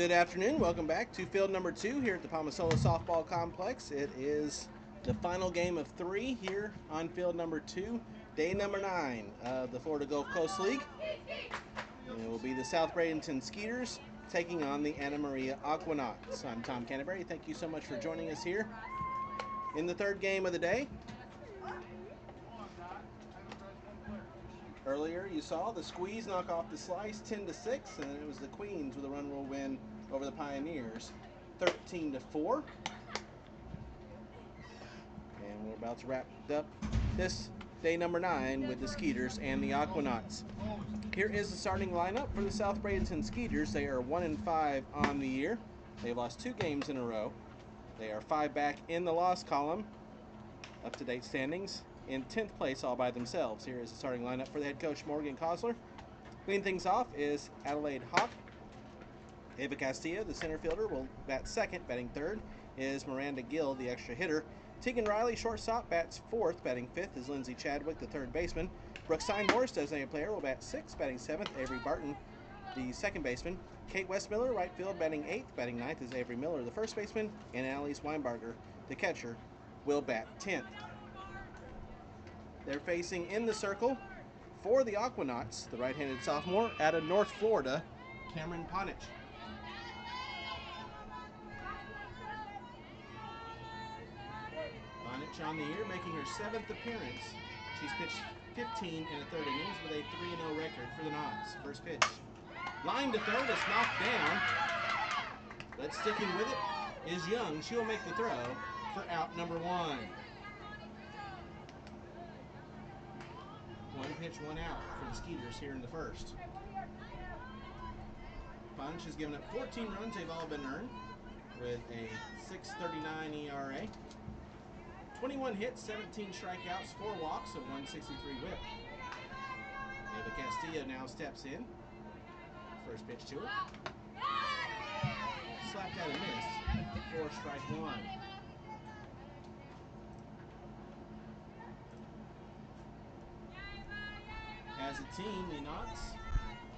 Good afternoon. Welcome back to field number 2 here at the Palmasola Softball Complex. It is the final game of 3 here on field number 2, day number 9 of the Florida Gulf Coast League. And it will be the South Bradenton Skeeters taking on the Anna Maria Aquanauts. I'm Tom Canterbury. Thank you so much for joining us here in the third game of the day. Earlier you saw the Squeeze knock off the Slice 10-6, and then it was the Queens with a run rule win over the Pioneers 13-4. And we're about to wrap up this day number 9 with the Skeeters and the Aquanauts. Here is the starting lineup for the South Bradenton Skeeters. They are 1-5 on the year. They've lost 2 games in a row. They are 5 back in the loss column. Up-to-date standings in 10th place all by themselves. Here is the starting lineup for the head coach, Morgan Kosler. Leading things off is Adelaide Hawk. Ava Castillo, the center fielder, will bat second. Batting third is Miranda Gill, the extra hitter. Tegan Riley, shortstop, bats fourth. Batting fifth is Lindsay Chadwick, the third baseman. Brooke Steinhorst, designated player, will bat sixth. Batting seventh, Avery Barton, the second baseman. Kate Westmiller, right field, batting eighth. Batting ninth is Avery Miller, the first baseman. And Annalise Weinbarger, the catcher, will bat 10th. They're facing in the circle for the Aquanauts, the right-handed sophomore out of North Florida, Cameron Ponich. Ponich on the year, making her 7th appearance. She's pitched 15 in the third innings with a 3-0 record for the Knots. First pitch. Line to third is knocked down, but sticking with it is Young. She'll make the throw for out number 1. One pitch, one out for the Skeeters here in the first. Punch has given up 14 runs. They've all been earned with a 6.39 ERA. 21 hits, 17 strikeouts, 4 walks, a 163 whip. Ava Castillo now steps in. First pitch to her. Slapped out and missed. 4 strike 1. As a team, the Knots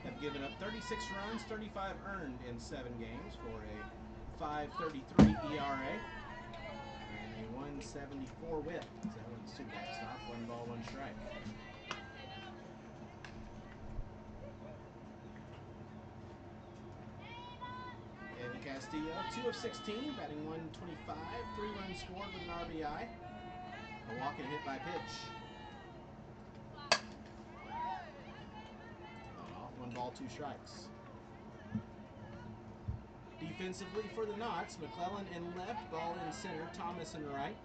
have given up 36 runs, 35 earned in 7 games for a 5.33 ERA and a 174 whip. So that one's 2 backstop, 1 ball, 1 strike. Ava Castillo, 2 of 16, batting 125, 3 runs scored with an RBI, a walk and a hit by pitch. 1 ball, 2 strikes. Defensively for the Knots, McClellan in left, Ball in center, Thomas in right,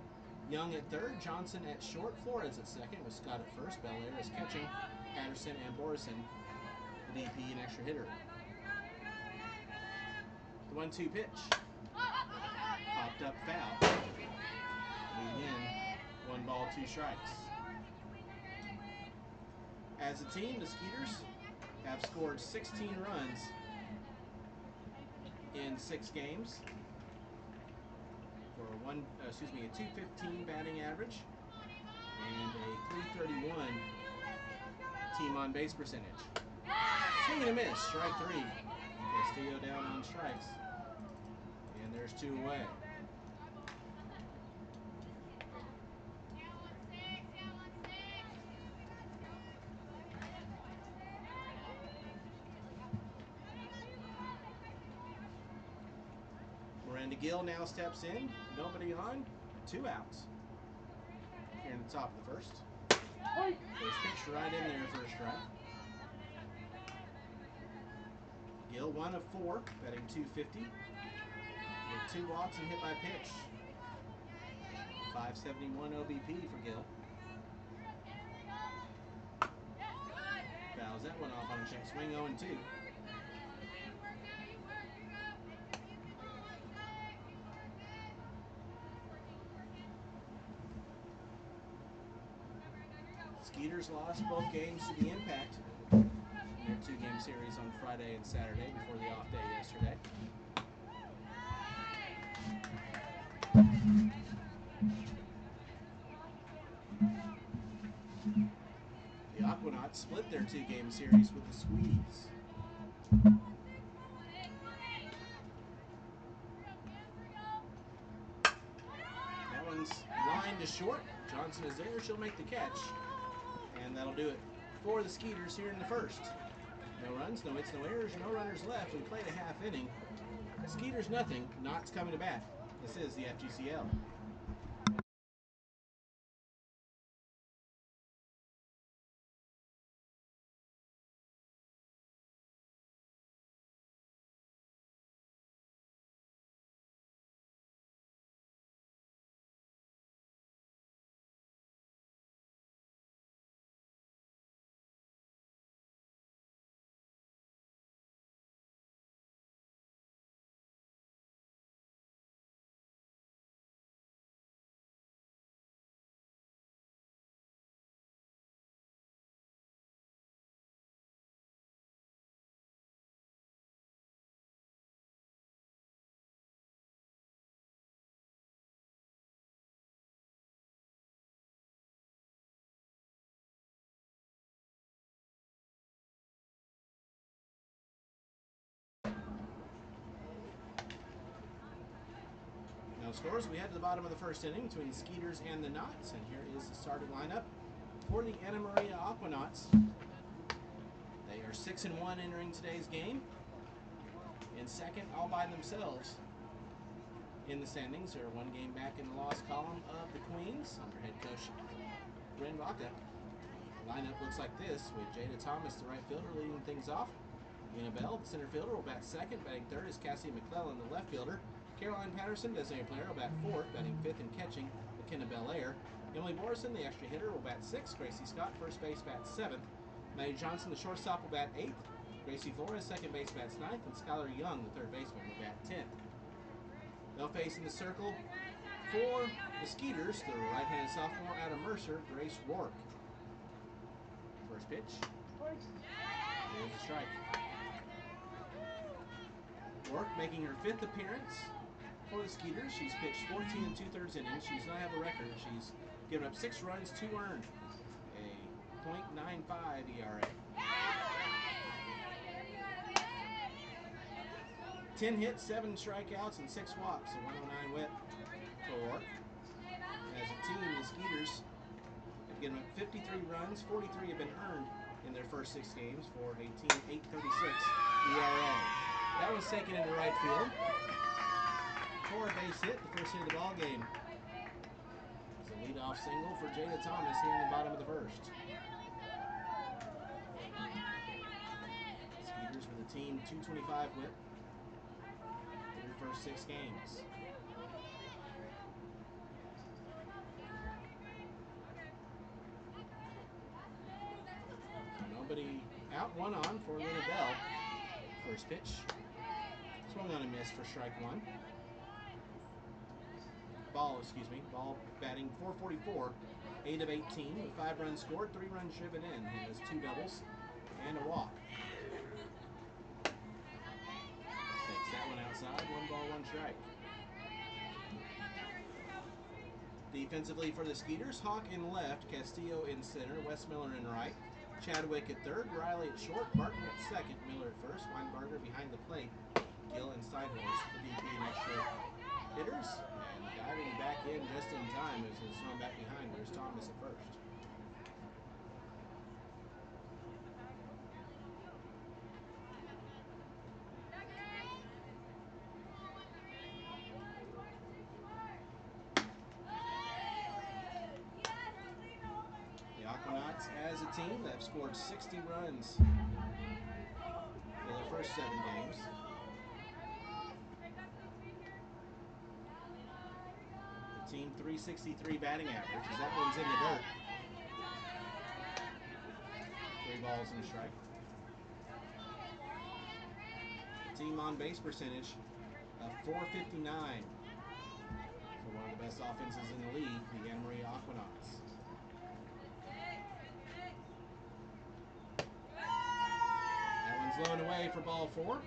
Young at third, Johnson at short, Flores at second, with Scott at first, Belair is catching, Patterson and Borison, the DP and extra hitter. The 1-2 pitch. Popped up foul. Again, 1 ball, 2 strikes. As a team, the Skeeters have scored 16 runs in 6 games for a 215 batting average and a 331 team on base percentage. Swing and a miss, strike 3. Castillo down on strikes, and there's 2 away. Miranda Gill now steps in. Nobody on. 2 outs. Here in the top of the first. First pitch right in there for a strike. Gill 1 of 4, batting 250. With 2 walks and hit by pitch. 571 OBP for Gill. Fouls that one off on a check swing, 0-2. Skeeters lost both games to the Impact in their 2-game series on Friday and Saturday before the off day yesterday. The Aquanauts split their 2-game series with the Squeeze. one's line to short. Johnson is there. She'll make the catch. And that'll do it for the Skeeters here in the first. No runs, no hits, no errors, no runners left. We played a half inning. Skeeters nothing. Knott's coming to bat. This is the FGCL. No scores. We head to the bottom of the first inning between the Skeeters and the Knots, and here is the starting lineup for the Anna Maria Aquanauts. They are 6-1 entering today's game. In second, all by themselves in the standings. They're one game back in the loss column of the Queens under head coach Ren Vaca. The lineup looks like this, with Jada Thomas, the right fielder, leading things off. Ina Bell, the center fielder, will bat second. Batting third is Cassie McClellan, the left fielder. Caroline Patterson, designated player, will bat fourth. Batting fifth and catching, McKenna Belair. Emily Morrison, the extra hitter, will bat sixth. Gracie Scott, first base, bats seventh. Maddie Johnson, the shortstop, will bat eighth. Gracie Flores, second base, bats ninth. And Skylar Young, the third baseman, will bat 10th. They'll face in the circle for the Skeeters, the right-handed sophomore out of Mercer, Grace Rourke. First pitch. Here's the strike. Rourke making her fifth appearance for the Skeeters. She's pitched 14 2/3 innings. She's not have a record. She's given up 6 runs, 2 earned, a .95 ERA. 10 hits, 7 strikeouts, and 6 walks. A 109 whip for Rourke. As a team, the Skeeters have given up 53 runs, 43 have been earned in their first 6 games for a team .836 ERA. That was taken into right field for a base hit, the first hit of the ball game. It's a leadoff single for Jada Thomas here in the bottom of the first. Skeeters with a team .225 whip through the first 6 games. Nobody out, 1 on for Lena Bell. First pitch. Swung on a miss for strike 1. Ball batting .444, 8 of 18 with 5 runs scored, 3 runs driven in. He has 2 doubles and a walk. Takes that one outside, 1 ball, 1 strike. Defensively for the Skeeters, Hawk in left, Castillo in center, Wes Miller in right, Chadwick at third, Riley at short, Barton at second, Miller at first, Weinberger behind the plate, Gill and Steinhorst, the DP and extra hitters, and diving back in just in time as it's thrown back behind. There's Thomas at first. The Aquanauts, as a team, have scored 60 runs in their first 7 games. The team .363 batting average, as that one's in the dirt. 3 balls and a strike. The team on base percentage of .459 for one of the best offenses in the league, the Anna Maria Aquanauts. Low and away for ball 4. Runners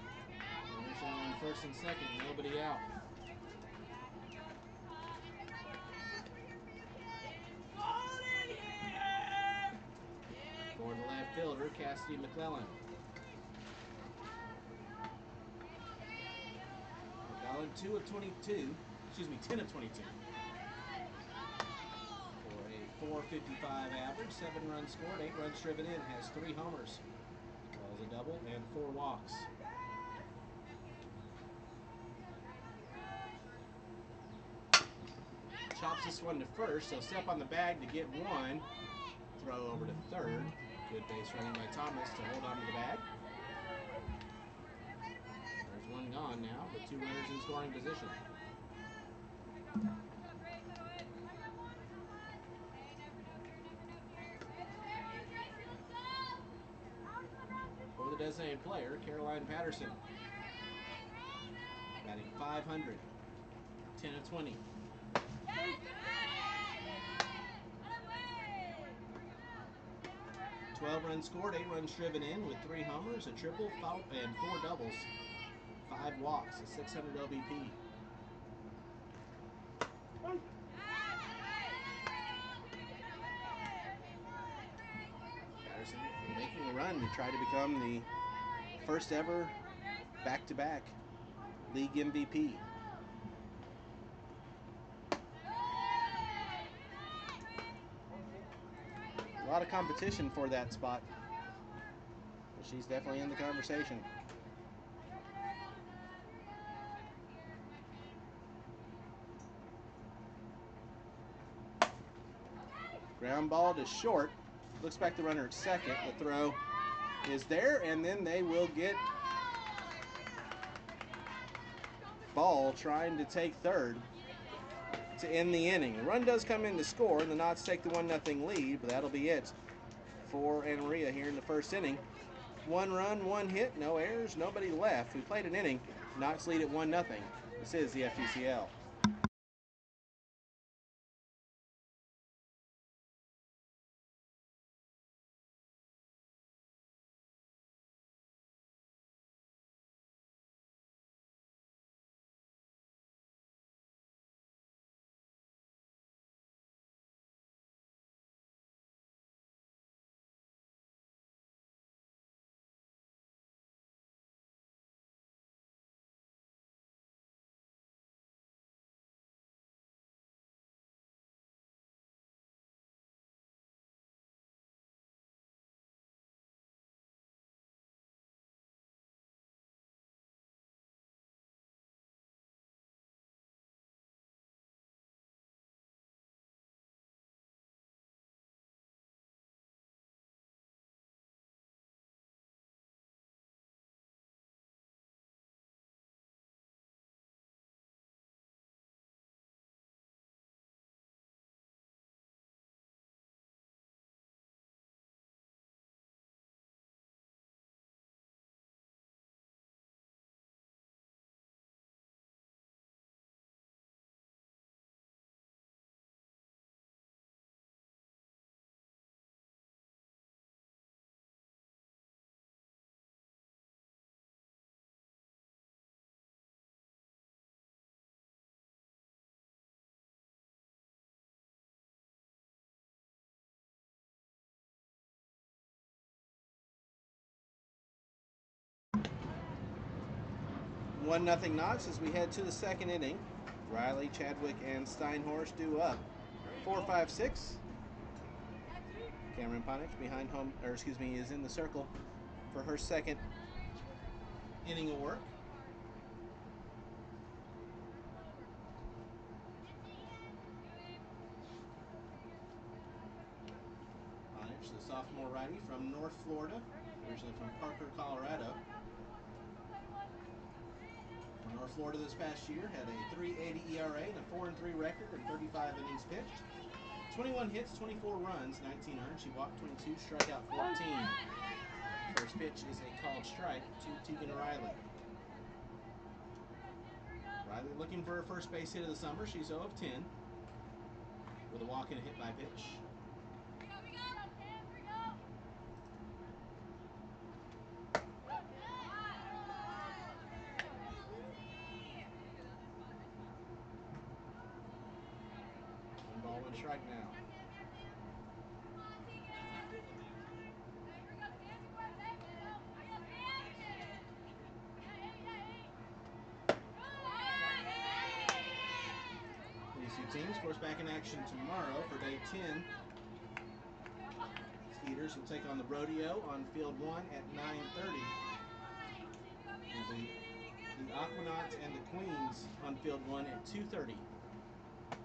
on first and second, nobody out. For the left fielder, Cassidy McClellan. McClellan 10 of 22. .455 average, 7 runs scored, 8 runs driven in, has 3 homers. Calls a double and 4 walks. Chops this one to first, so step on the bag to get one. Throw over to third. Good base running by Thomas to hold on to the bag. There's one gone now, with 2 runners in scoring position. For the designated player, Caroline Patterson. Batting .500, 10 of 20. 12 runs scored, 8 runs driven in with 3 homers, a triple, foul, and 4 doubles. 5 walks, a 600 LBP. Patterson making a run to try to become the first ever back-to-back league MVP. A lot of competition for that spot, but she's definitely in the conversation. Ground ball to short. Looks back the runner at second. The throw is there, and then they will get Ball trying to take third to end the inning. The run does come in to score, and the Knots take the 1-0 lead, but that'll be it for Anna Maria here in the first inning. 1 run, 1 hit, no errors, nobody left. We played an inning. Knots lead at 1-0. This is the FGCL. One nothing Knots as we head to the second inning. Riley, Chadwick, and Steinhorst due up. 4-5-6. Cameron Ponich behind home, or excuse me, is in the circle for her second inning of work. Ponich, the sophomore righty from North Florida, originally from Parker, Colorado. For North Florida this past year, had a 3.80 ERA and a 4-3 record in 35 innings pitched. 21 hits, 24 runs, 19 earned. She walked 22, struck out 14. First pitch is a called strike to Tegan Riley. Riley looking for her first base hit of the summer. She's 0 of 10 with a walk and a hit by pitch. One ball, one strike now. These two teams, of course, back in action tomorrow for day 10 Skeeters will take on the Rodeo on field 1 at 9:30. The Aquanauts and the Queens on field 1 at 2:30. 2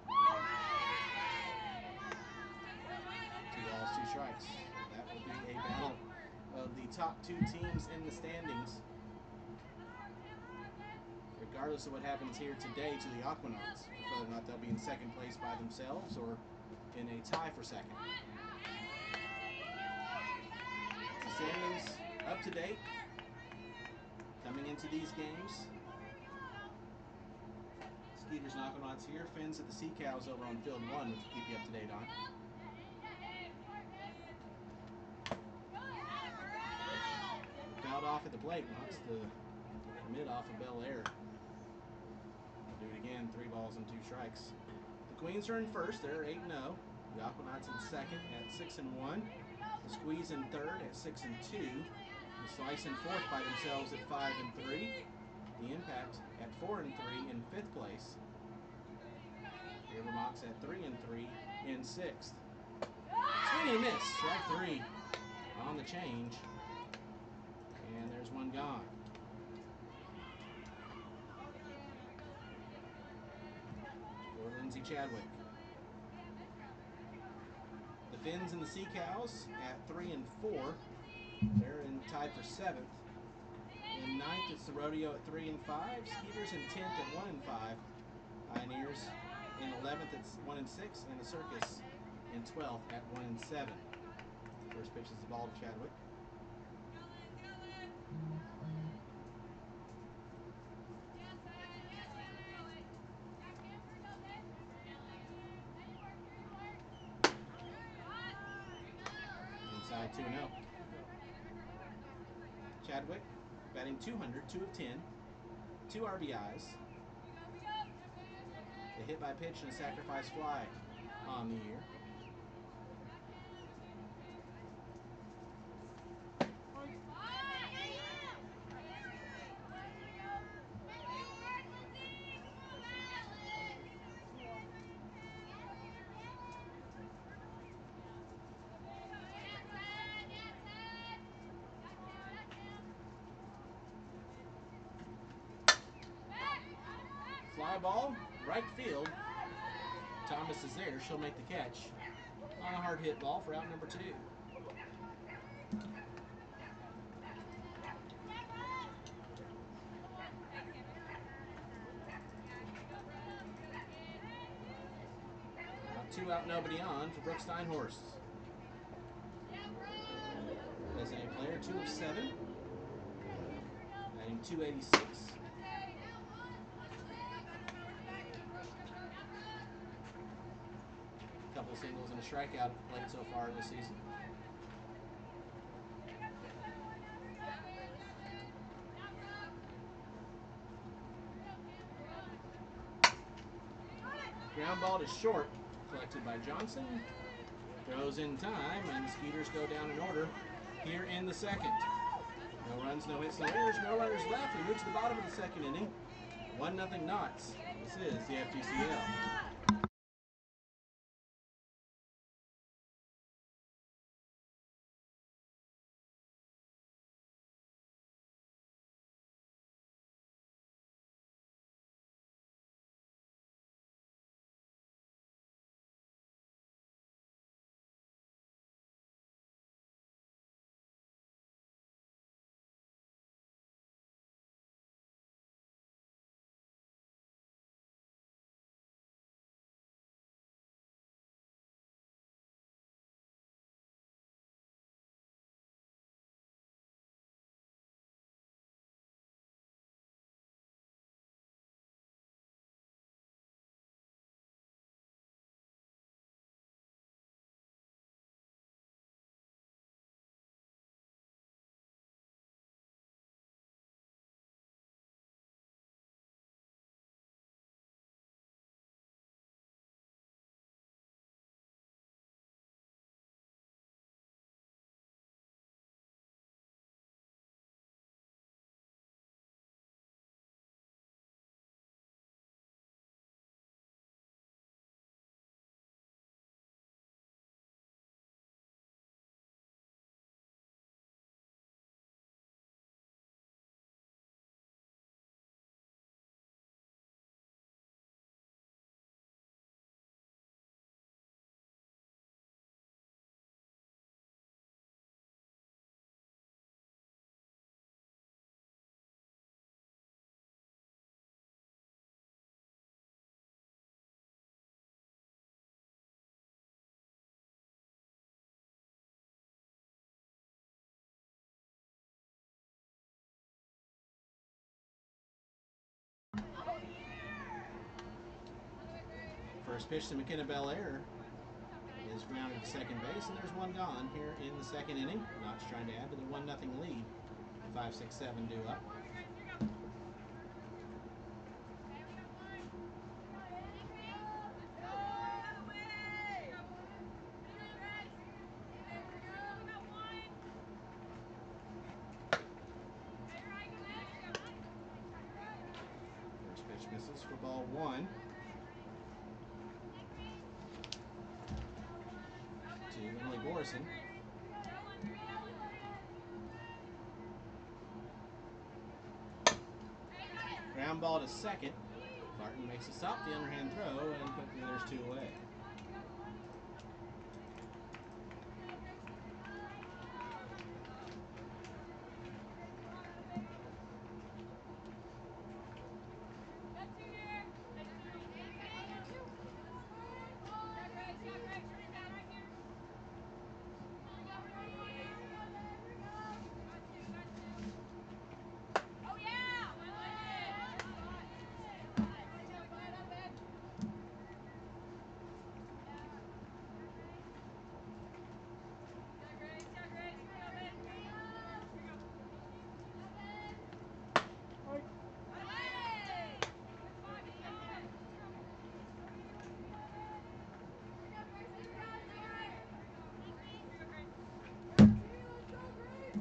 balls, 2 strikes. That will be a battle of the top 2 teams in the standings. Regardless of what happens here today to the Aquanauts, whether or not they'll be in second place by themselves or in a tie for second. The standings up to date coming into these games. Skeeters and Aquanauts here. Fins at the Sea Cows over on field 1, which will keep you up to date on. Fouled off at the plate, knocks the mid off of Bel Air. We'll do it again, 3 balls and 2 strikes. The Queens are in first, they're 8-0. The Aquanauts in second at 6-1. The Squeeze in third at 6-2. The Slice in fourth by themselves at 5-3. The Impact at 4-3 in fifth place. Rivermox at 3-3 in sixth. Swing and a miss, strike 3 on the change. And there's one gone. For Lindsay Chadwick. The Fins and the Sea Cows at 3-4. They're tied for 7th. In 9th, it's the Rodeo at 3-5. Skeeters in 10th at 1-5. Pioneers in 11th, it's 1-6, and the Circus in 12th at 1-7. First pitch is the ball to Chadwick. Inside 2-0. Chadwick batting .200, 2 of 10, 2 RBIs. A hit by pitch and a sacrifice fly on the year. Fly ball, right field. Thomas is there. She'll make the catch on a hard hit ball for out number 2. Now 2 out, nobody on for Brooke Steinhorst. Designated player, 2 of 7. Batting .286. Couple singles and a strikeout at the plate so far this season. Ground ball to short, collected by Johnson. Throws in time, and the Skeeters go down in order here in the second. No runs, no hits, no errors, no runners left. We move to the bottom of the second inning. 1-0 Knots. This is the FGCL. First pitch to McKenna Belair is grounded to second base, and there's one gone here in the second inning. Knox trying to add to the 1-0 lead. 5, 6, 7 due up. First pitch misses for ball 1. To Emily Borison. Ground ball to second. Barton makes a stop, the underhand throw, and quickly there's 2 away.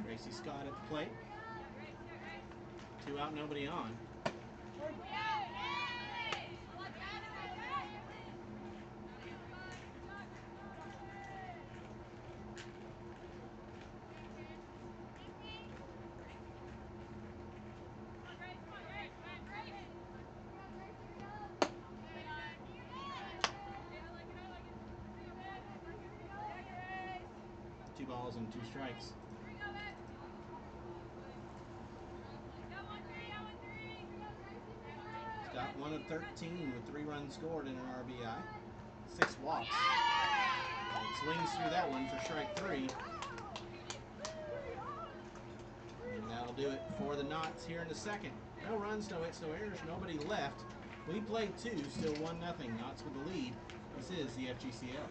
Gracie Scott at the plate. 2 out, nobody on.2 balls and 2 strikes. Scott 1 of 13 with 3 runs scored and an RBI. 6 walks. And swings through that one for strike 3. And that'll do it for the Knots here in the second. No runs, no hits, no errors, nobody left. We played 2, still 1-0. Knots with the lead. This is the FGCL.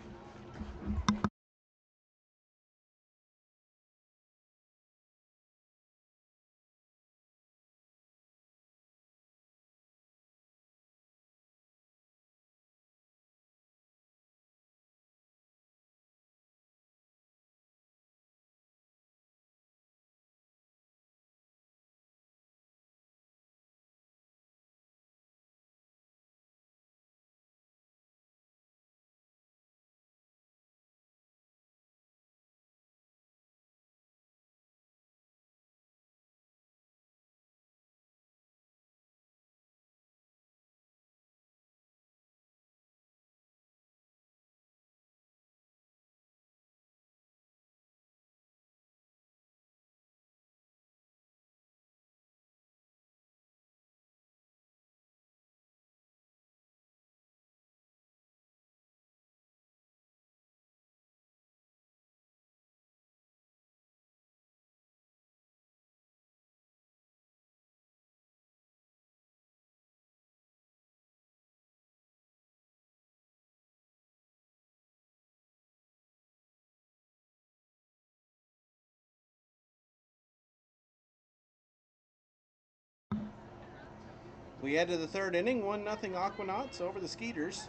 We head to the third inning, 1-0 Aquanauts over the Skeeters.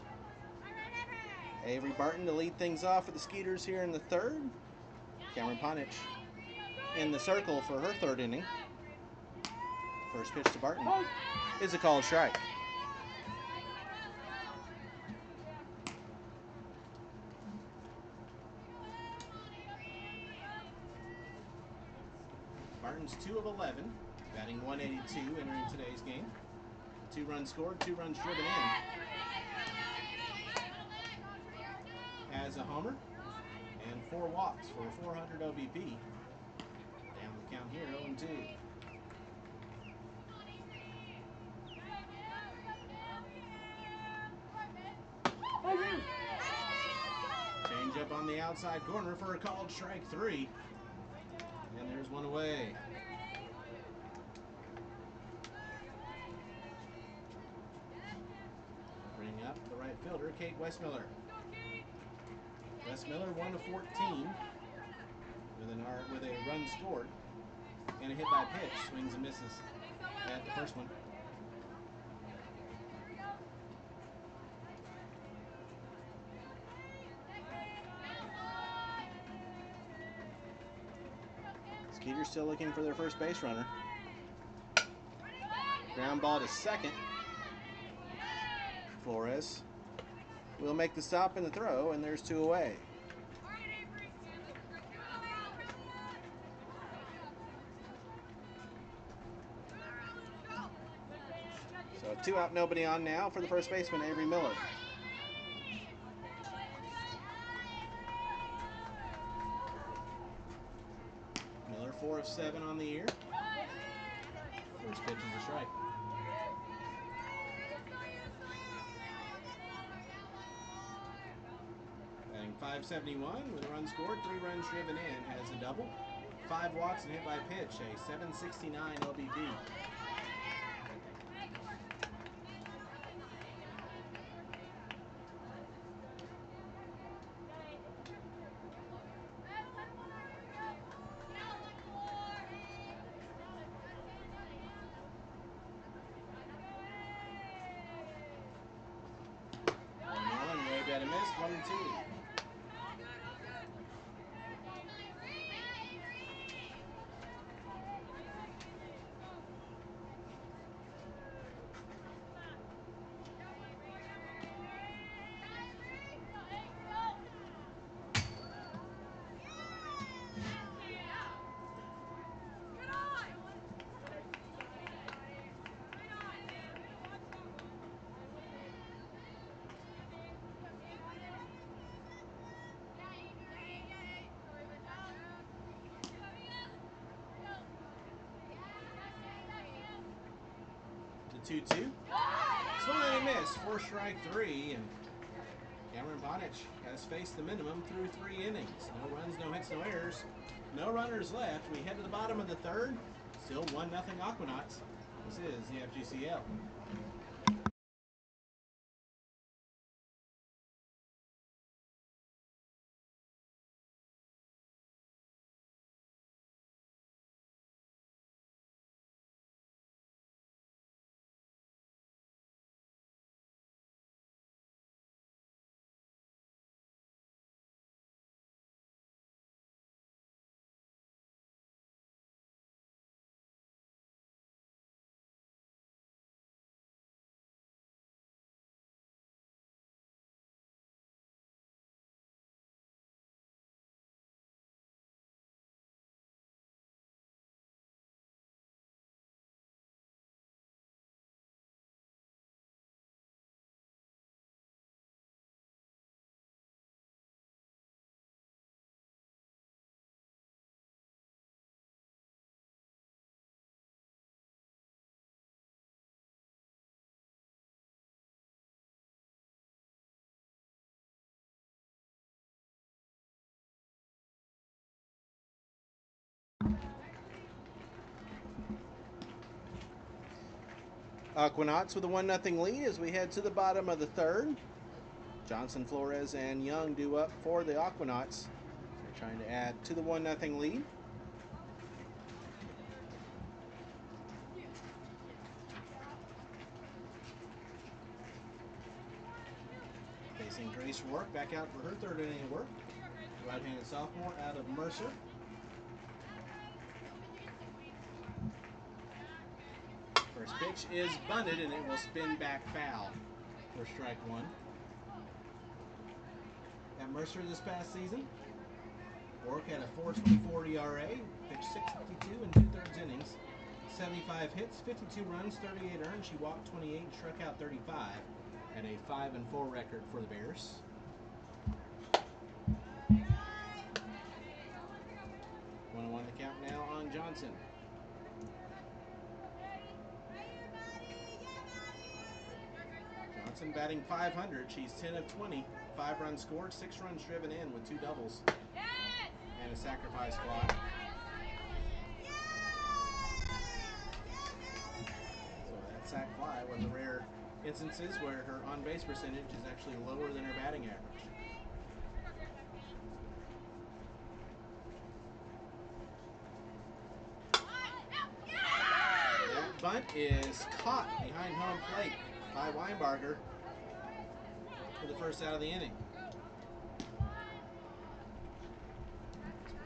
Avery Barton to lead things off for the Skeeters here in the third. Cameron Ponich in the circle for her third inning. First pitch to Barton is a called strike. Barton's 2 of 11, batting 182 entering today's game. 2 runs scored, 2 runs driven in. Has a homer and 4 walks for a 400 OBP. Down the count here, 0-2. Change up on the outside corner for a called strike 3. And there's 1 away. Bring up the right fielder, Kate Westmiller. Westmiller 1 of 14 with a run scored and a hit by pitch. Swings and misses at the first one. Skeeter's still looking for their first base runner. Ground ball to second. Flores will make the stop and the throw, and there's 2 away. So 2 out, nobody on now for the first baseman, Avery Miller. Miller 4 of 7 on the year. First pitch is a strike. Batting .571 with a run scored, 3 runs driven in, has a double, 5 walks and hit by pitch, a .769 OBP. Waved at a miss, 1 and 2. The 2-2. Swung and a miss, 4 strike 3, and Cameron Bonich has faced the minimum through 3 innings. No runs, no hits, no errors, no runners left. We head to the bottom of the third. Still 1-0 Aquanauts. This is the FGCL. Aquanauts with a 1-0 lead as we head to the bottom of the third. Johnson, Flores, and Young due up for the Aquanauts. They're trying to add to the 1-0 lead. Facing Grace Rourke back out for her 3rd inning of work. Right-handed sophomore out of Mercer. First pitch is bunted, and it will spin back foul for strike 1. At Mercer this past season, Rourke had a 4.24 ERA, pitched 652 and 2/3 innings, 75 hits, 52 runs, 38 earned. She walked 28 and struck out 35, and a 5-4 record for the Bears. 1-1 the count now on Johnson. Johnson batting .500. She's 10 of 20. 5 runs scored, 6 runs driven in with 2 doubles and a sacrifice fly. So that sac fly was a rare instances where her on-base percentage is actually lower than her batting average. That bunt is caught behind home plate by Weinbarger for the first out of the inning.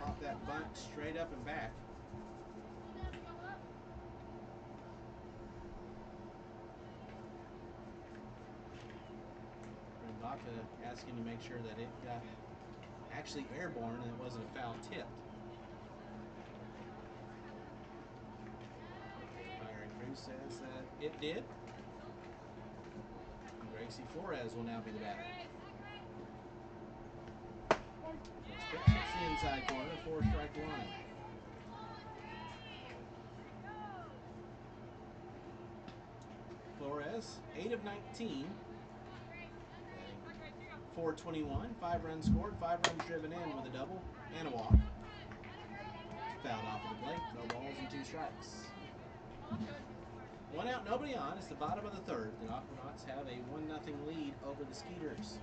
Pop that bunt straight up and back. Baca asking to make sure that it got actually airborne and it wasn't a foul tip. Firing Cruz says that it did. And Gracie Flores will now be the batter. First pitch, it's the inside corner, 4-strike line. Flores, 8 of 19. 421, 5 runs scored, 5 runs driven in with a double and a walk. Fouled off of the plate, no balls and 2 strikes. 1 out, nobody on. It's the bottom of the third. The Aquanauts have a 1-0 lead over the Skeeters.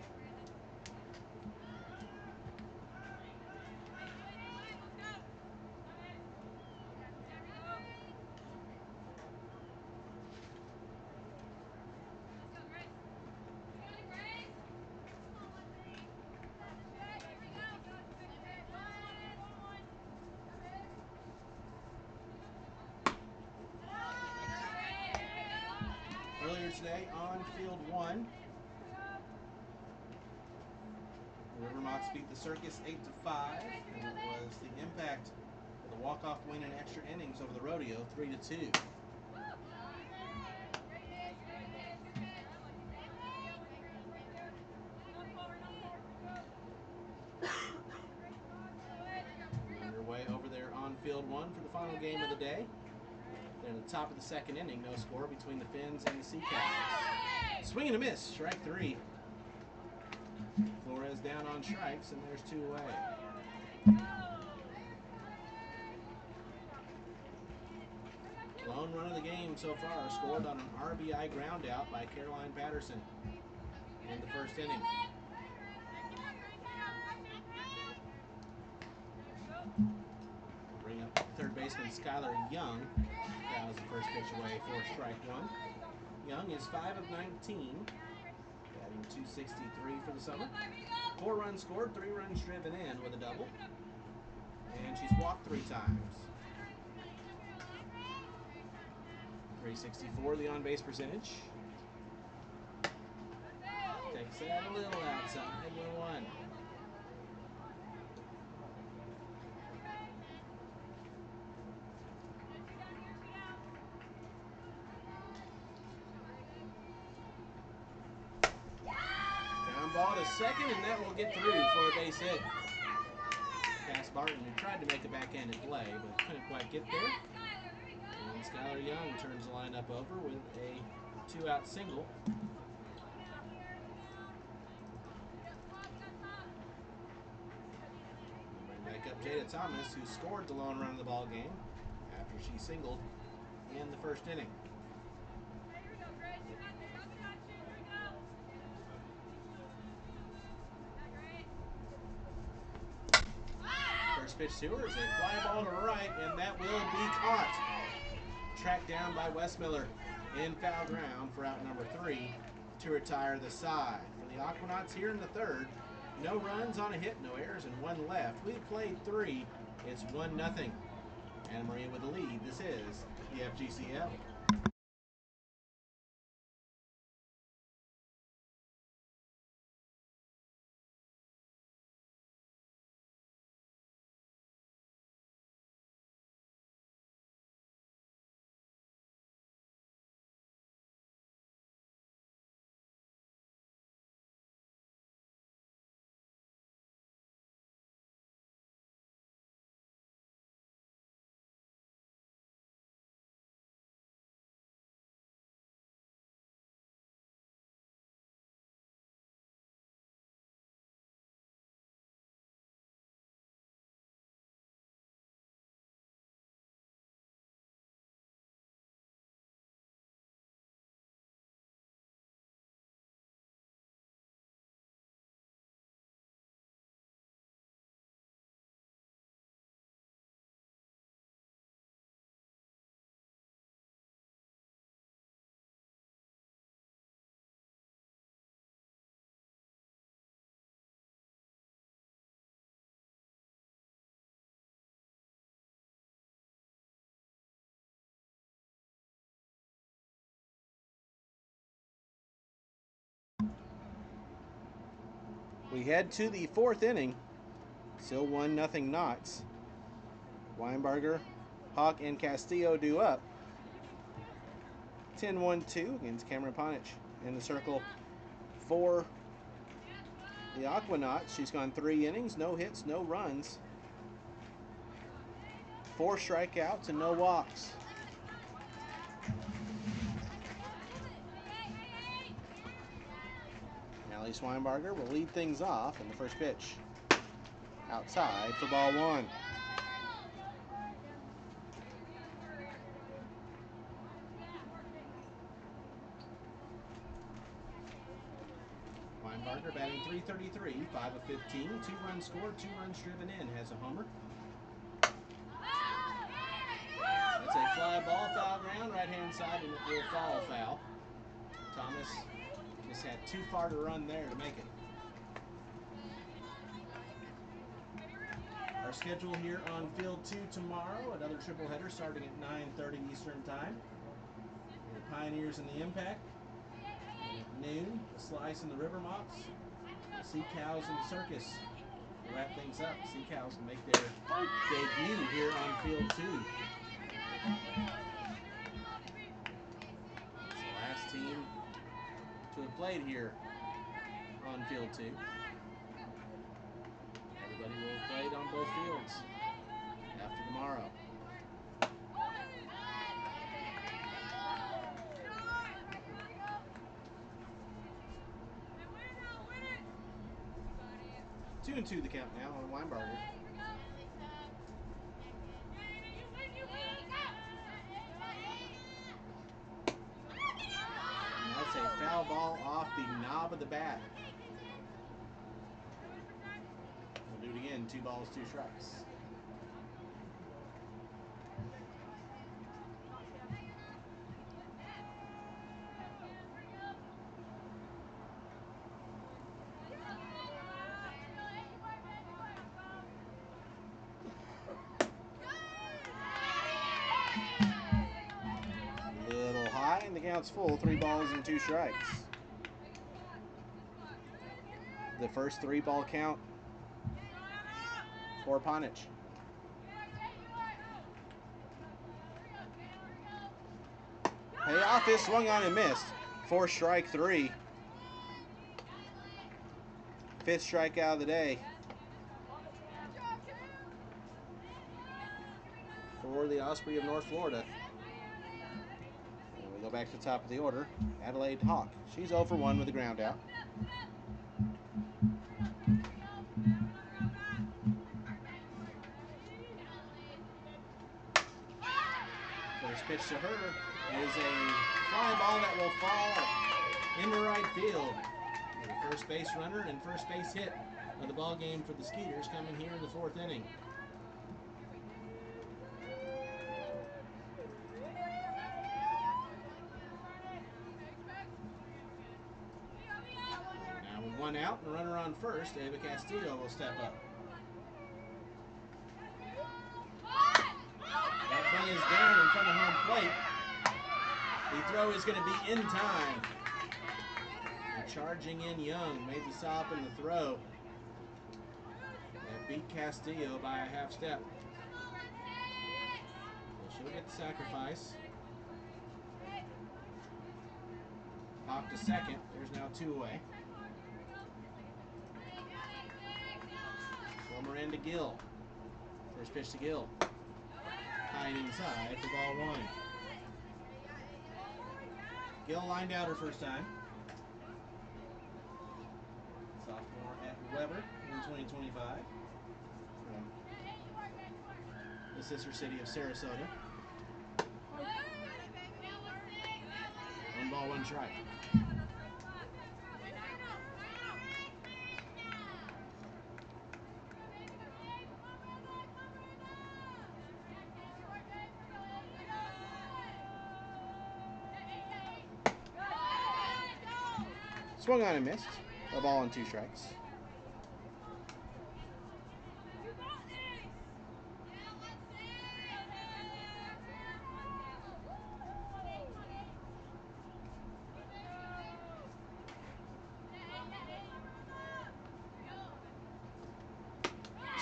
Earlier today on field 1, the Rivermots beat the Circus 8-5, and it was the Impact with a walk-off win in extra innings over the Rodeo 3-2. Underway over there on field 1 for the final game of the day. They're in the top of the second inning, no score between the Finns and the Sea Captains. Swing and a miss, strike 3. Flores down on strikes, and there's 2 away. Lone run of the game so far, scored on an RBI ground out by Caroline Patterson in the first inning. Bring up third baseman Skylar Young. That was the first pitch away for strike 1. Young is 5 of 19, batting .263 for the summer. 4 runs scored, 3 runs driven in with a double. And she's walked 3 times. .364 the on-base percentage. Takes that a little outside, 1-1. Ball to second, and that will get through for a base hit. Cass Barton, who tried to make a backhanded play, but couldn't quite get there. And Skylar Young turns the lineup over with a 2-out single. Bring back up Jada Thomas, who scored the lone run of the ball game after she singled in the first inning. First pitch to her is a fly ball to right, and that will be caught. Tracked down by Westmiller in foul ground for out number 3 to retire the side. For the Aquanauts here in the third, no runs on a hit, no errors, and 1 left. We've played 3. It's 1-0. Anna Maria with the lead. This is the FGCL. We head to the fourth inning. Still 1-0 Knots. Weinberger, Hawk, and Castillo due up. 10-1-2 against Cameron Ponich in the circle for the Aquanauts. She's gone 3 innings, no hits, no runs, 4 strikeouts, and no walks. Allie Weinberger will lead things off in the first pitch. Outside for ball 1. Weinberger batting .333, 5 of 15, 2 runs scored, 2 runs driven in, has a homer. That's a fly ball, foul ground, right-hand side, and it will fall foul. Thomas just had too far to run there to make it. Our schedule here on Field 2 tomorrow, another triple header starting at 9:30 Eastern Time. The Pioneers and the Impact. And at noon, the Slice and the River Mops. The Sea Cows and the Circus. To wrap things up, Sea Cows will make their debut here on Field 2. It's the last team to have played here on Field 2. Everybody will have played on both fields after tomorrow. Two and 2 the count now on Weinberger. And that's a foul ball off the knob of the bat. We'll do it again. 2 balls, 2 strikes. A little high, and the count's full. 3 balls and 2 strikes. The first 3-ball count for Ponich. Payoff is swung on and missed. 4 strike 3. 5th strikeout of the day for the Osprey of North Florida. And we go back to the top of the order. Adelaide Hawk. She's 0 for 1 with a ground out. First pitch to her is a fly ball that will fall into right field. The first base runner and first base hit of the ball game for the Skeeters coming here in the 4th inning. Now with 1 out and a runner on first, Ava Castillo will step up. That bunt is down in front of home plate. The throw is going to be in time. And charging in Young made the stop in the throw. That beat Castillo by a half step. So she'll get the sacrifice. Hawk to second. There's now 2 away. For Miranda Gill. First pitch to Gill. High and inside for ball 1. Gill lined out her first time. Sophomore at Weber in 2025 from the sister city of Sarasota. 1 ball, 1 strike. Swung on and missed. A ball and 2 strikes.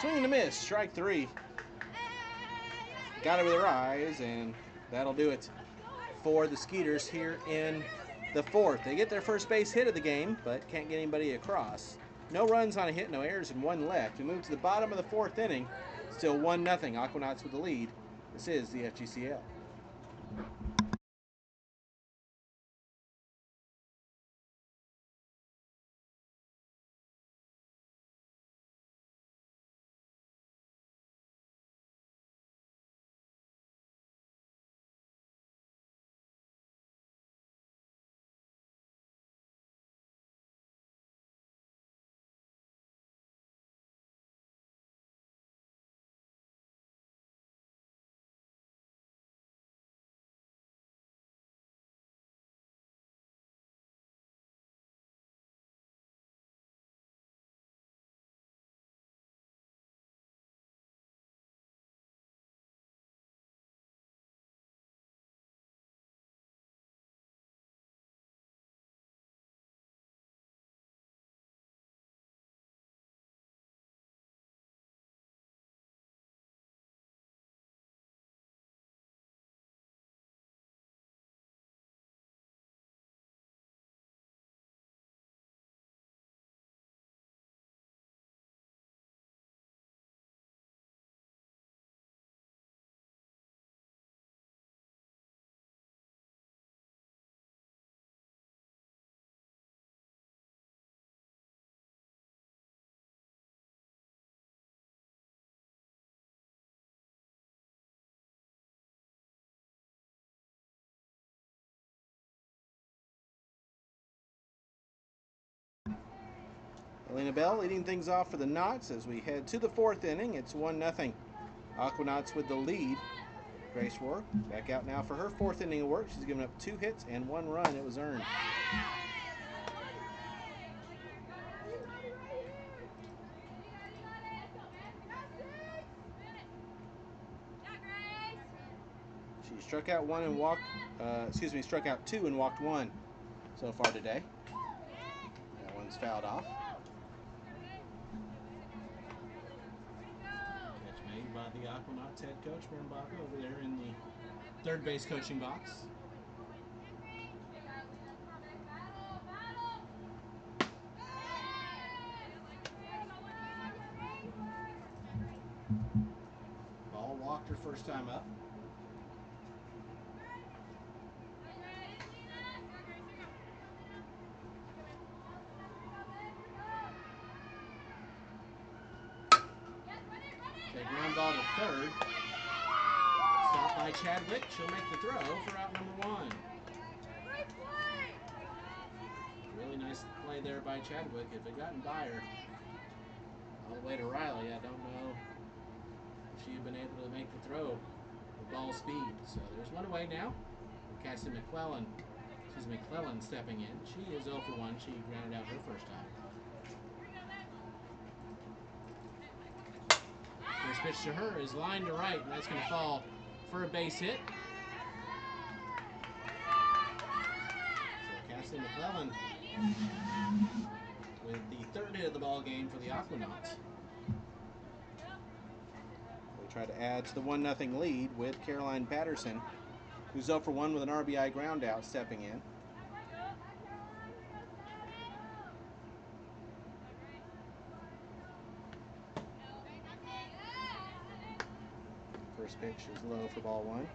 Swing and a miss, strike 3. Got it with her eyes, and that'll do it for the Skeeters here in the 4th. They get their first base hit of the game, but can't get anybody across. No runs on a hit, no errors, and 1 left. We move to the bottom of the 4th inning. Still 1-0. Aquanauts with the lead. This is the FGCL. Elena Bell leading things off for the Knots as we head to the 4th inning. It's 1-0. Aquanauts with the lead. Grace Rourke back out now for her 4th inning of work. She's given up 2 hits and 1 run. It was earned. She struck out 1 and walked. Struck out 2 and walked 1 so far today. That one's fouled off. Made by the Aquanauts head coach, Bernbach, over there in the 3rd base coaching box. Ball walked her first time up. Ground ball to 3rd. Stopped by Chadwick. She'll make the throw for out number 1. Really nice play there by Chadwick. If it gotten by her all the way to Riley, I don't know if she had been able to make the throw with ball speed. So there's 1 away now. Cassie McClellan stepping in. She is 0 for 1. She grounded out her first time. First pitch to her is lined to right, and that's going to fall for a base hit. So Cassie McClellan with the 3rd hit of the ball game for the Aquanauts. They try to add to the 1-0 lead with Caroline Patterson, who's 0 for 1 with an RBI ground out, stepping in. First pitch is low for ball 1.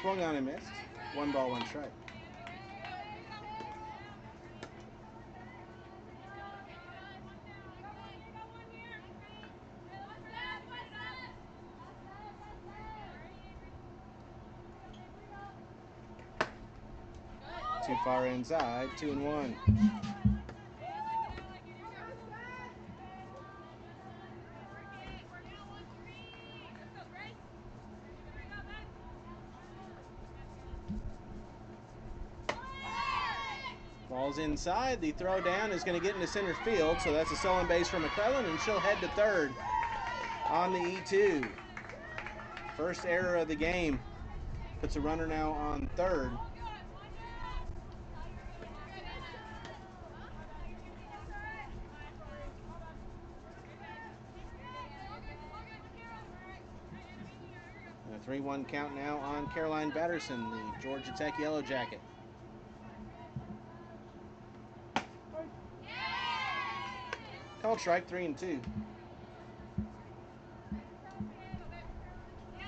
Swung on and missed. 1 ball, 1 strike. Too far inside, 2-1. Ball's inside. The throw down is going to get into center field, so that's a stolen base for McClellan, and she'll head to 3rd on the E2. First error of the game Puts a runner now on third. A 3-1 count now on Caroline Batterson, the Georgia Tech Yellow Jacket. Called strike, 3-2.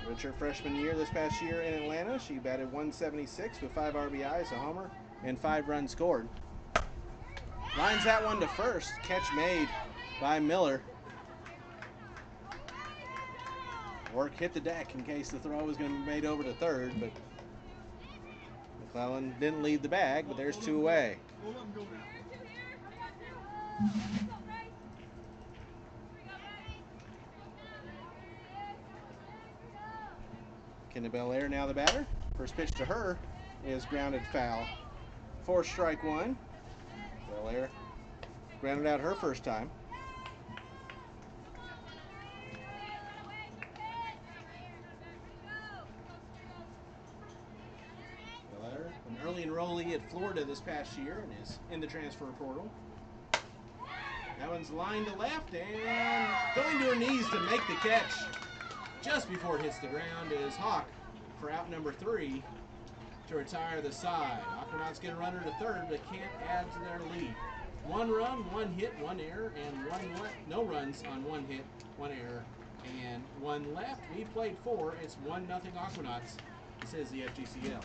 It's her freshman year this past year in Atlanta. She batted 176 with 5 RBIs, a homer, and 5 runs scored. Lines that one to first. Catch made by Miller. Work hit the deck in case the throw was going to be made over to third, but McClellan didn't leave the bag, but there's 2 away. Kenna Belair now the batter. First pitch to her is grounded foul. 4 strike 1. Belair grounded out her first time. Belair, an early enrollee at Florida this past year and is in the transfer portal. That one's lined to left and going to her knees to make the catch. Just before it hits the ground is Hawk for out number 3 to retire the side. Aquanauts get a runner to third, but can't add to their lead. 1 run, 1 hit, 1 error, and no runs on 1 hit, 1 error, and 1 left. We played 4. It's 1-0 Aquanauts. This is the FGCL.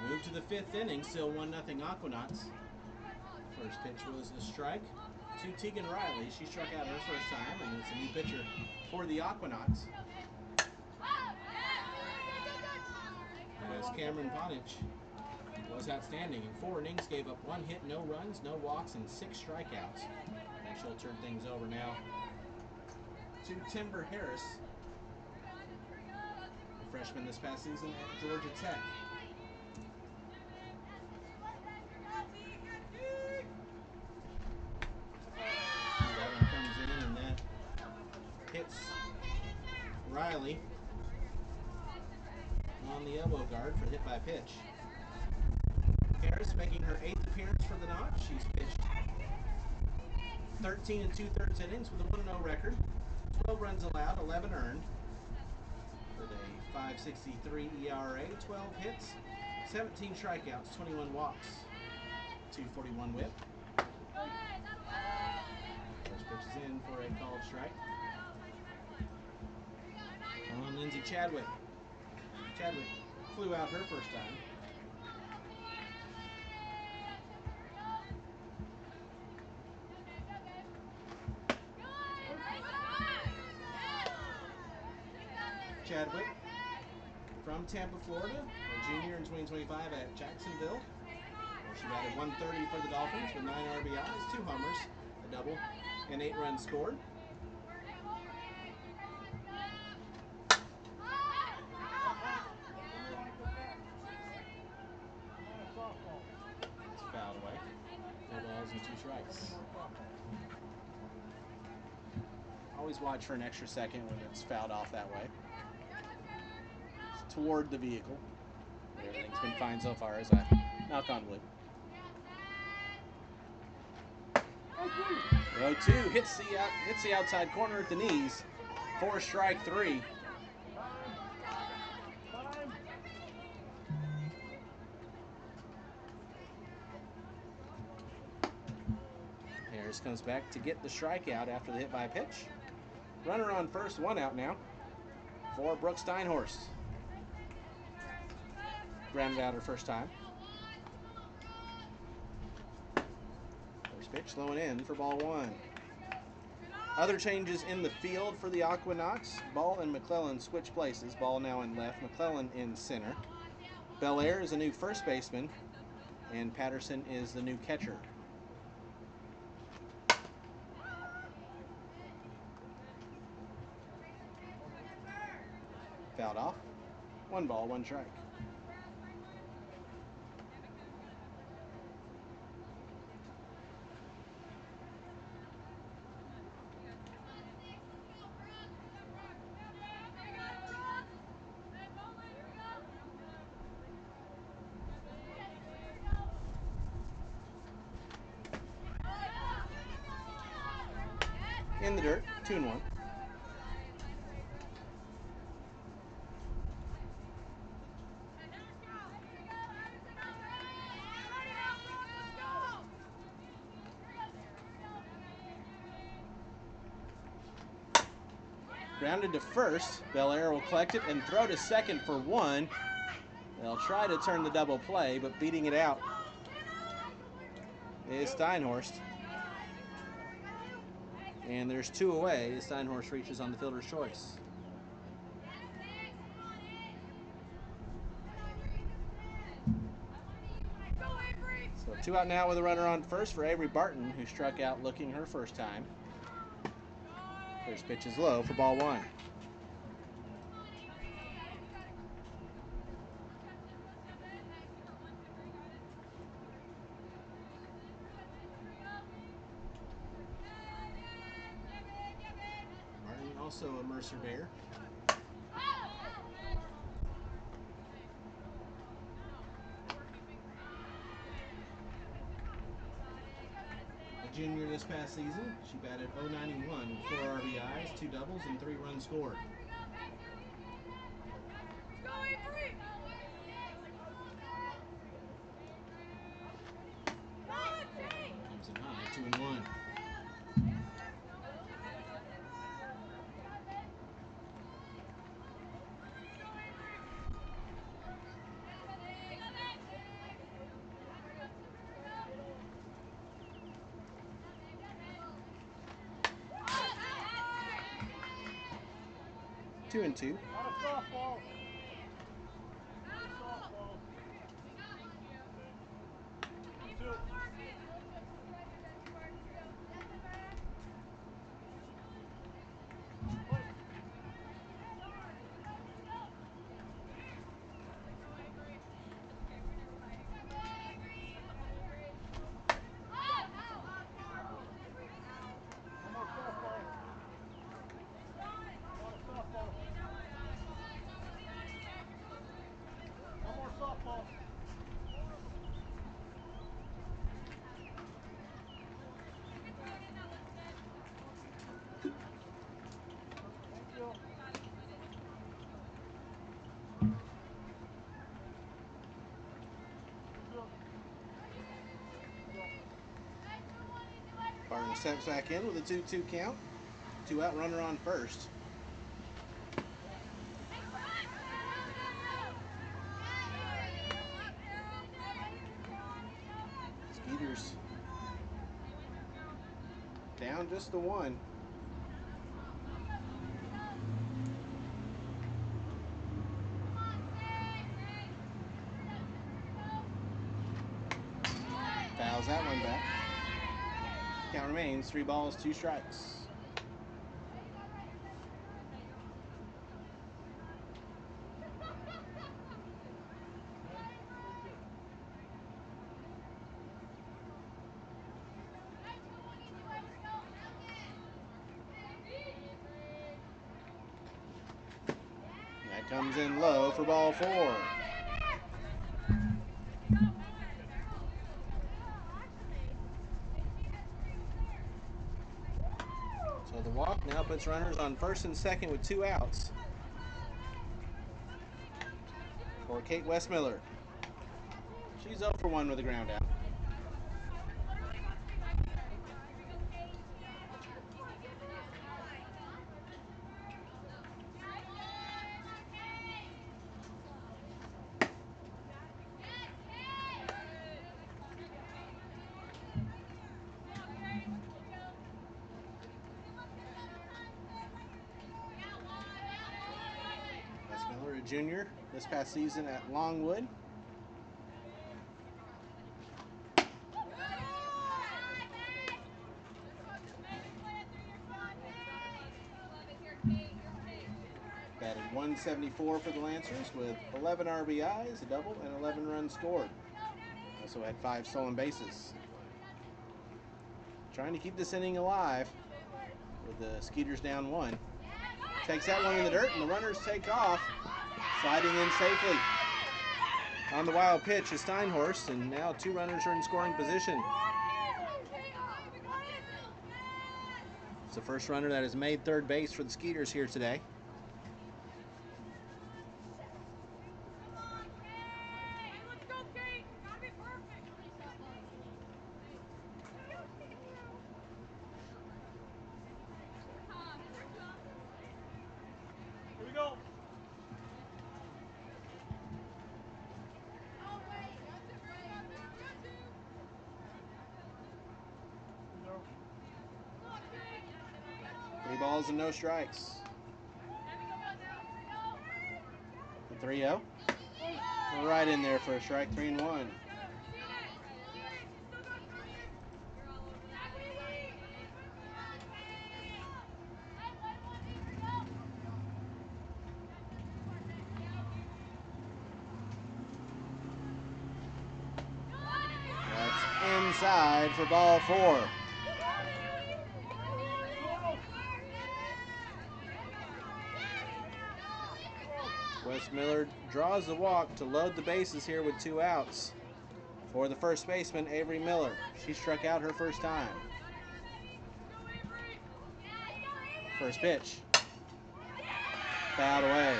We move to the 5th inning, still 1-0 Aquanauts. First pitch was a strike to Tegan Riley. She struck out her first time, and it's a new pitcher for the Aquanauts. As Cameron Ponich was outstanding in 4 innings, gave up 1 hit, no runs, no walks, and 6 strikeouts. And she'll turn things over now to Timber Harris, freshman this past season at Georgia Tech. That one comes in, and that hits Riley on the elbow guard for hit by pitch. Harris making her 8th appearance for the Knots. She's pitched 13 2/3 innings with a 1-0 record, 12 runs allowed, 11 earned, with a .563 ERA, 12 hits, 17 strikeouts, 21 walks, 241 whip. First pitch is in for a called strike on Lindsay Chadwick. Chadwick flew out her first time. Chadwick from Tampa, Florida, a junior in 2025 at Jacksonville, where she batted 130 for the Dolphins with 9 RBIs, 2 homers, a double, and 8 runs scored. It's fouled away. No balls and 2 strikes. Always watch for an extra second when it's fouled off that way. It's toward the vehicle. But everything's been fine so far as I knock on wood. 0-2 hits the outside corner at the knees. 4 strike 3. Harris comes back to get the strikeout after the hit by pitch. Runner on first, 1 out now for Brooke Steinhorst. Grounded out her first time. First pitch, low and in for ball 1. Other changes in the field for the Aquanauts. Ball and McClellan switch places. Ball now in left, McClellan in center. Belair is a new first baseman, and Patterson is the new catcher. Fouled off. 1 ball, 1 strike. In the dirt, 2-1. Grounded to first. Belair will collect it and throw to second for 1. They'll try to turn the double play, but beating it out is Steinhorst. And there's 2 away as Steinhorst reaches on the fielder's choice. So 2 out now with a runner on first for Avery Barton, who struck out looking her first time. First pitch is low for ball 1. Martin, also a Mercer Bear. A junior this past season, she batted .091 with 4 RBIs, 2 doubles, and 3 runs scored. Comes in high, 2-1. Two and 2. Softball. Barton steps back in with a 2-2 count. 2 out, runner on first. Skeeters down just the 1. Fouls that one back. Count remains 3 balls, 2 strikes. That comes in low for ball 4. So the walk now puts runners on first and second with 2 outs for Kate Westmiller. She's 0 for 1 with a ground out. Westmiller, a junior this past season at Longwood. Batted .174 for the Lancers with 11 RBIs, a double, and 11 runs scored. Also had 5 stolen bases. Trying to keep this inning alive with the Skeeters down 1. Takes that one in the dirt, and the runners take off, sliding in safely. On the wild pitch is Steinhorst, and now 2 runners are in scoring position. It's the first runner that has made third base for the Skeeters here today. Here we go. Three balls and no strikes. The 3-0. Right in there for a strike, 3-1. That's inside for ball 4. Westmiller draws the walk to load the bases here with 2 outs for the first baseman, Avery Miller. She struck out her first time. First pitch. Fouled away.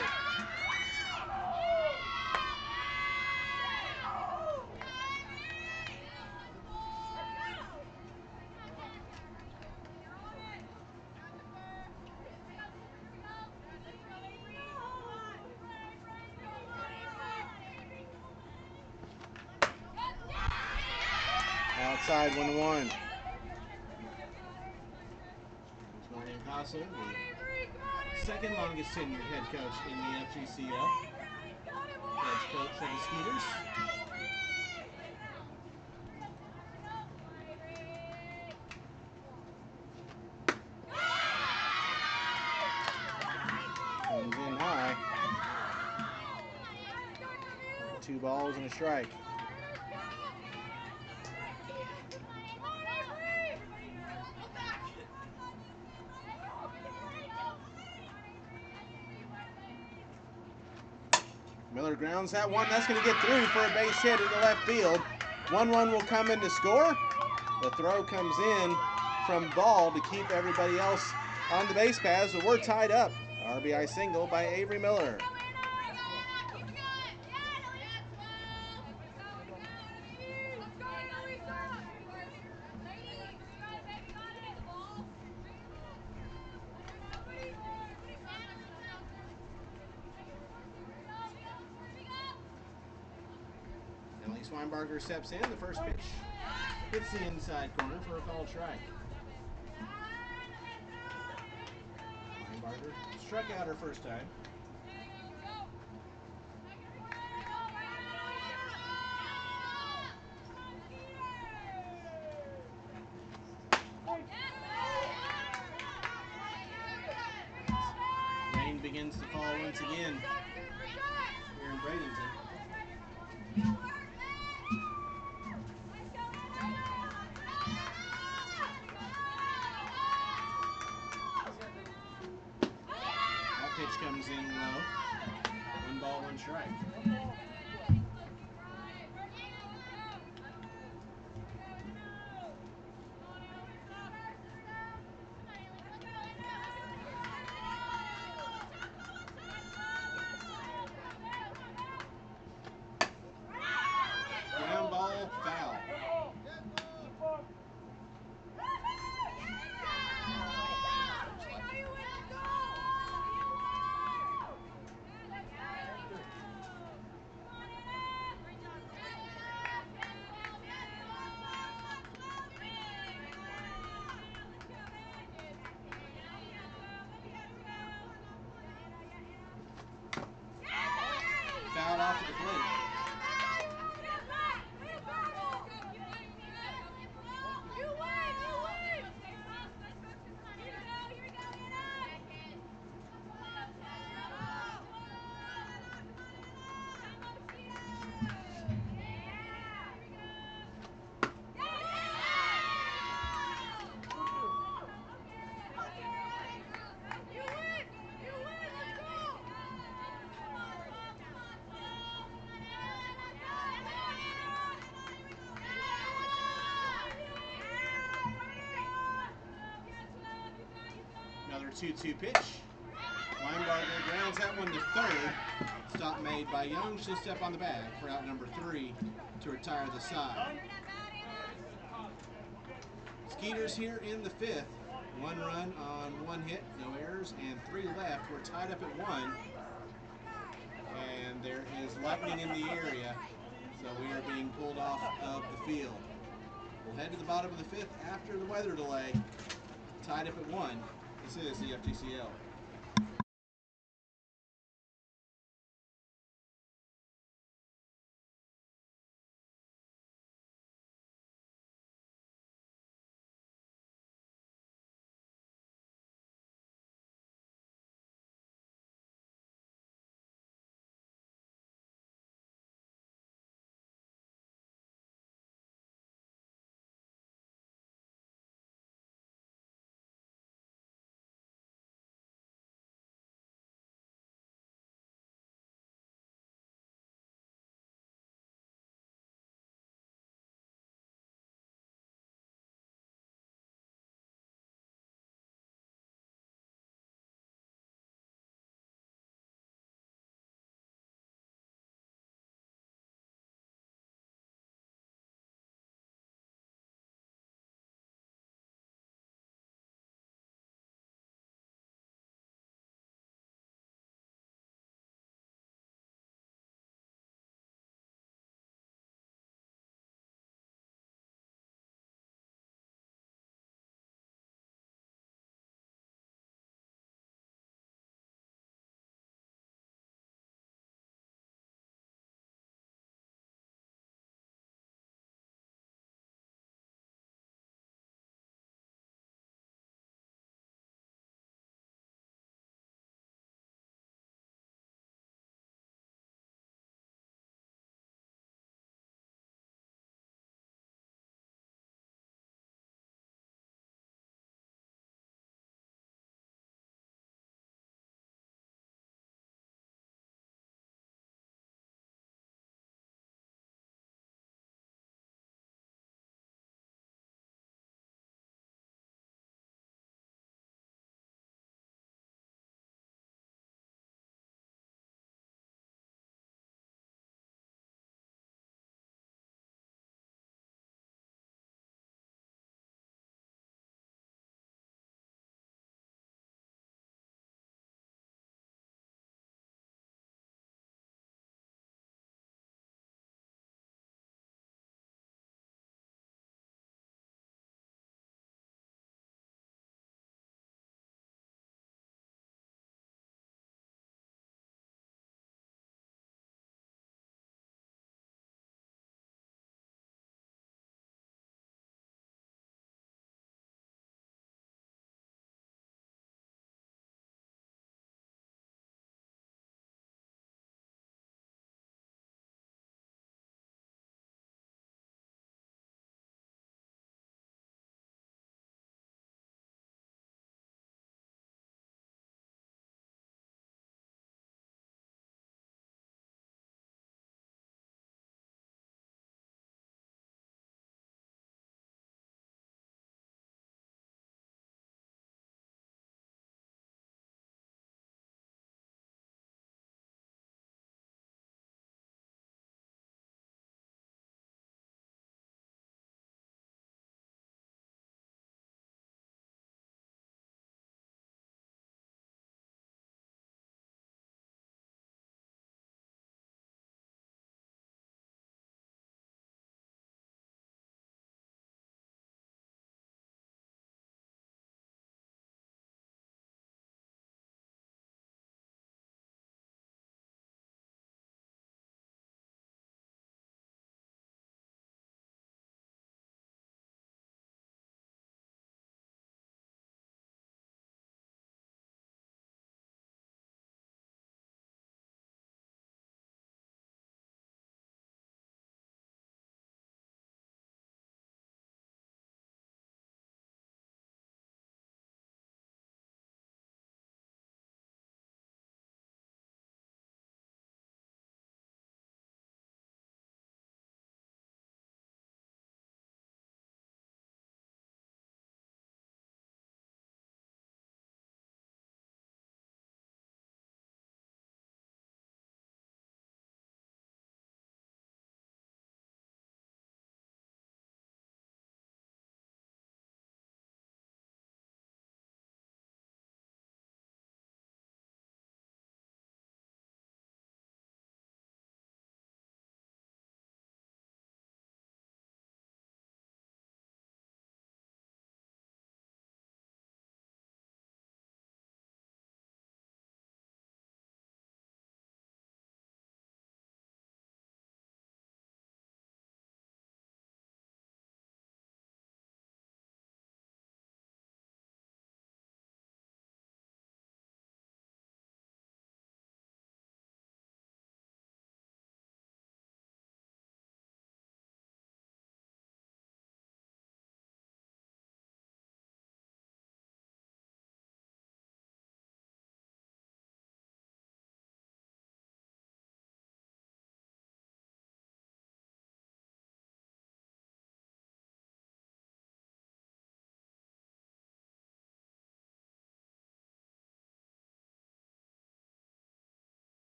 Outside 1-1. Marion Casa, the second longest tenured head coach in the FGCL. Head coach of the Skeeters. Comes in high. 2 balls and a strike. Miller grounds that one. That's going to get through for a base hit into left field. 1-1 will come in to score. The throw comes in from Ball to keep everybody else on the base paths, but we're tied up. RBI single by Avery Miller. Weinbarger steps in. The first pitch hits the inside corner for a called strike. Weinbarger struck out her first time. rain begins to fall once again here in Bradenton. That pitch comes in low. 1 ball, 1 strike. Ground ball, foul. Foul off at the plate. Another 2-2 pitch. Weinbarger grounds that one to third. Stop made by Young. She'll step on the bag for out number 3 to retire the side. Skeeters here in the 5th. 1 run on 1 hit, no errors, and 3 left. We're tied up at 1. And there is lightning in the area, so we are being pulled off of the field. We'll head to the bottom of the 5th after the weather delay. Tied up at 1. This is the FTCL.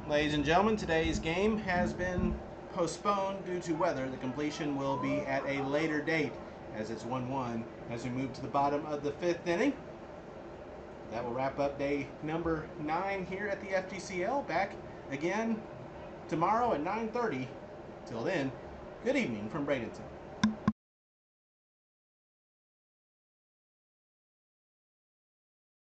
Ladies and gentlemen, today's game has been postponed due to weather. The completion will be at a later date as it's 1-1 as we move to the bottom of the 5th inning. That will wrap up day number 9 here at the FGCL. Back again tomorrow at 9:30. Till then, good evening from Bradenton.